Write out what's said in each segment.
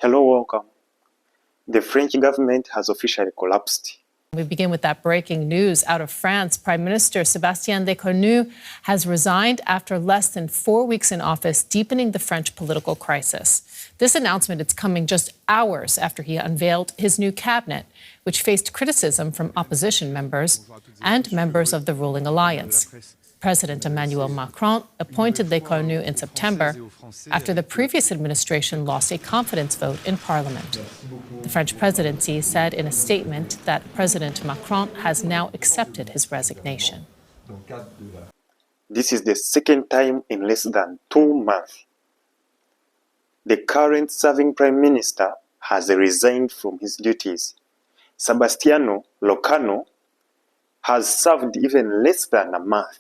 Hello, welcome. The French government has officially collapsed. We begin with that breaking news out of France. Prime Minister Sabestien Lucarno has resigned after less than 4 weeks in office, deepening the French political crisis. This announcement is coming just hours after he unveiled his new cabinet, which faced criticism from opposition members and members of the ruling alliance. President Emmanuel Macron appointed Lucarno in September after the previous administration lost a confidence vote in Parliament. The French presidency said in a statement that President Macron has now accepted his resignation. This is the second time in less than 2 months. The current serving Prime Minister has resigned from his duties. Sabestien Lucarno has served even less than a month.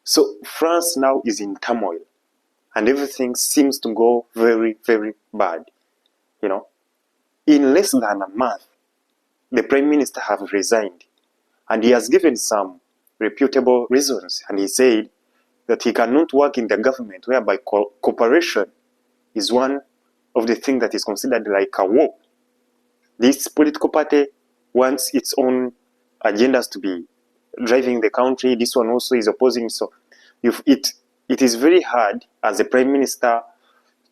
So France now is in turmoil, and everything seems to go very, very bad. You know, in less than a month, the Prime Minister has resigned, and he has given some reputable reasons. And he said that he cannot work in the government whereby cooperation is one of the things that is considered like a war. This political party wants its own agendas to be driving the country. This one also is opposing. So it is very hard as a Prime Minister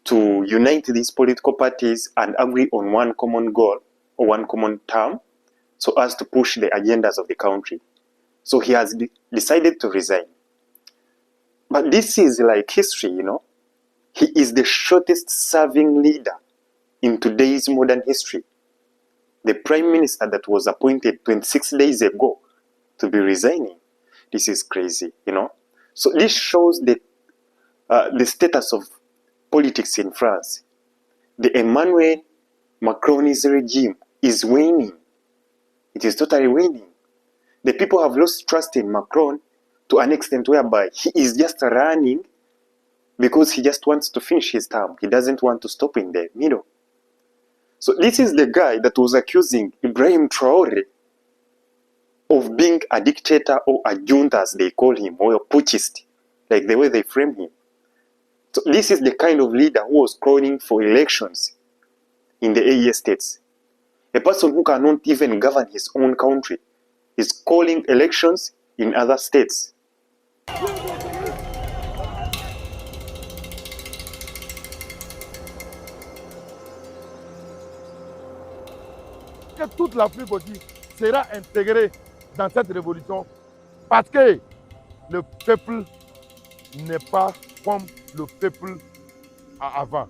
to unite these political parties and agree on one common goal or one common term so as to push the agendas of the country. So he has decided to resign. But this is like history, you know. He is the shortest serving leader in today's modern history. The Prime Minister that was appointed 26 days ago to be resigning. This is crazy, you know. So this shows the status of politics in France. The Emmanuel Macron's regime is waning. It is totally waning. The people have lost trust in Macron to an extent whereby he is just running because he just wants to finish his term. He doesn't want to stop in the middle. So this is the guy that was accusing Ibrahim Traore of being a dictator or a junta, as they call him, or a putschist, like the way they frame him. So this is the kind of leader who was calling for elections in the AES states. A person who cannot even govern his own country is calling elections in other states. Que toute l'Afrique aussi sera intégrée dans cette révolution parce que le peuple n'est pas comme le peuple avant.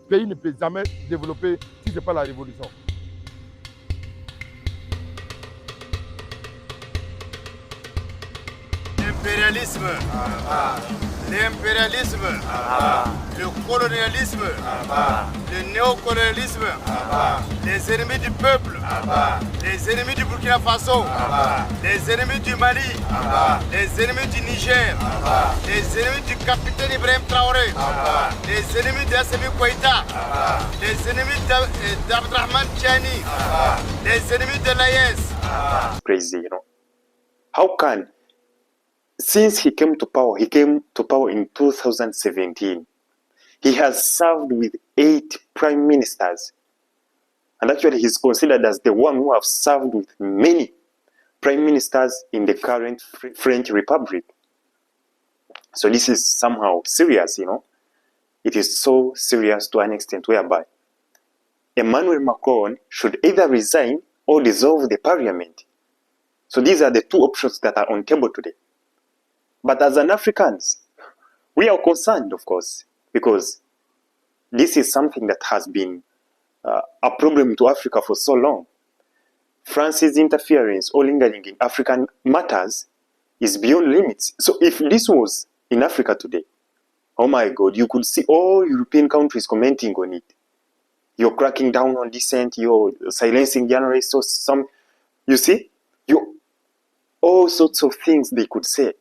Le pays ne peut jamais développer si ce n'est pas la révolution. L'impérialisme, l'impérialisme, le colonialisme, le néocolonialisme, les ennemis du peuple, les ennemis du Burkina Faso, les ennemis du Mali, les ennemis du Niger, les ennemis du capitaine Ibrahim Traoré, les ennemis d'Assimi Koïta, les ennemis d'Abdrahman Tiani, les ennemis de l'AES. Crazy, you know. How can, since he came to power in 2017, he has served with 8 prime ministers. And actually he's considered as the one who have served with many prime ministers in the current French Republic. So this is somehow serious, you know. It is so serious to an extent whereby Emmanuel Macron should either resign or dissolve the parliament. So these are the 2 options that are on table today. But as an Africans, we are concerned, of course, because this is something that has been a problem to Africa for so long. France's interference or lingering in African matters is beyond limits. So if this was in Africa today, oh my God, you could see all European countries commenting on it. You're cracking down on dissent, you're silencing journalists, or you see, all sorts of things they could say.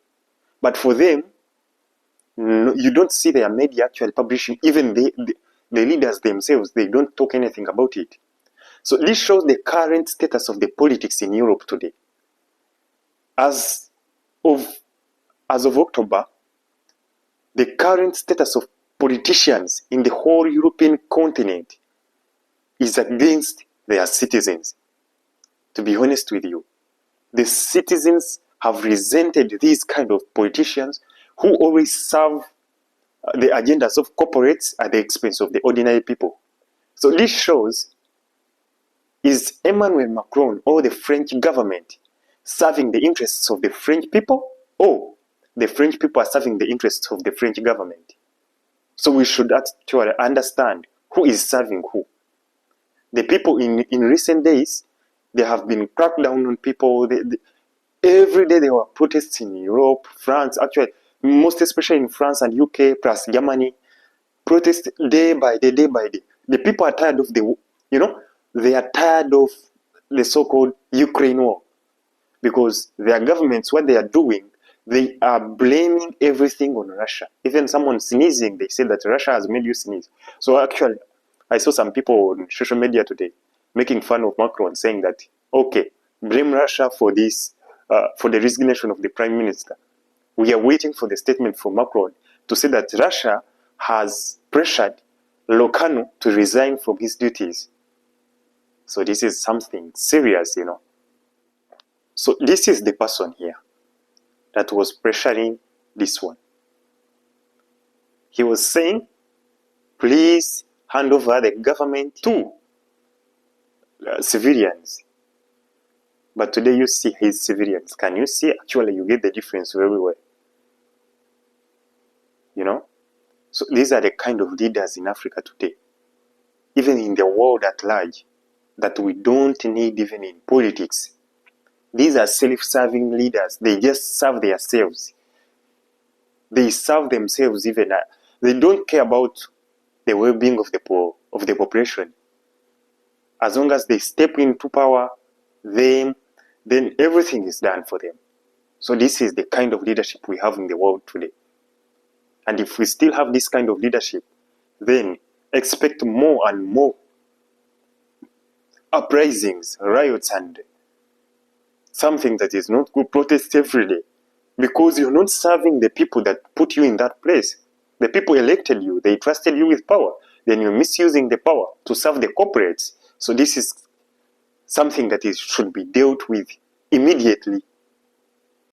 But for them, no, you don't see their media actually publishing, even the leaders themselves, they don't talk anything about it. So this shows the current status of the politics in Europe today. As of October, the current status of politicians in the whole European continent is against their citizens. To be honest with you, the citizens have resented these kind of politicians who always serve the agendas of corporates at the expense of the ordinary people. So this shows, is Emmanuel Macron or the French government serving the interests of the French people, or the French people are serving the interests of the French government? So we should actually understand who is serving who. The people in recent days, they have been cracked down on people. Every day there were protests in Europe, France, actually, most especially in France and UK, plus Germany. Protests day by day, day by day. The people are tired of they are tired of the so-called Ukraine war. Because their governments, what they are doing, they are blaming everything on Russia. Even someone sneezing, they say that Russia has made you sneeze. So actually, I saw some people on social media today making fun of Macron, saying that, okay, blame Russia for this, for the resignation of the Prime Minister. We are waiting for the statement from Macron to say that Russia has pressured Lucarno to resign from his duties. So this is something serious, you know. So this is the person here that was pressuring this one. He was saying, please hand over the government to civilians. But today you see his civilians. Can you see? Actually, you get the difference very well. You know? So these are the kind of leaders in Africa today, even in the world at large, that we don't need even in politics. These are self-serving leaders. They just serve themselves. They serve themselves even. They don't care about the well-being of the population. As long as they step into power, then everything is done for them. So this is the kind of leadership we have in the world today. And if we still have this kind of leadership, then expect more and more uprisings, riots, and something that is not good, protest every day. Because you're not serving the people that put you in that place. The people elected you, they trusted you with power. Then you're misusing the power to serve the corporates. So this is something that should be dealt with immediately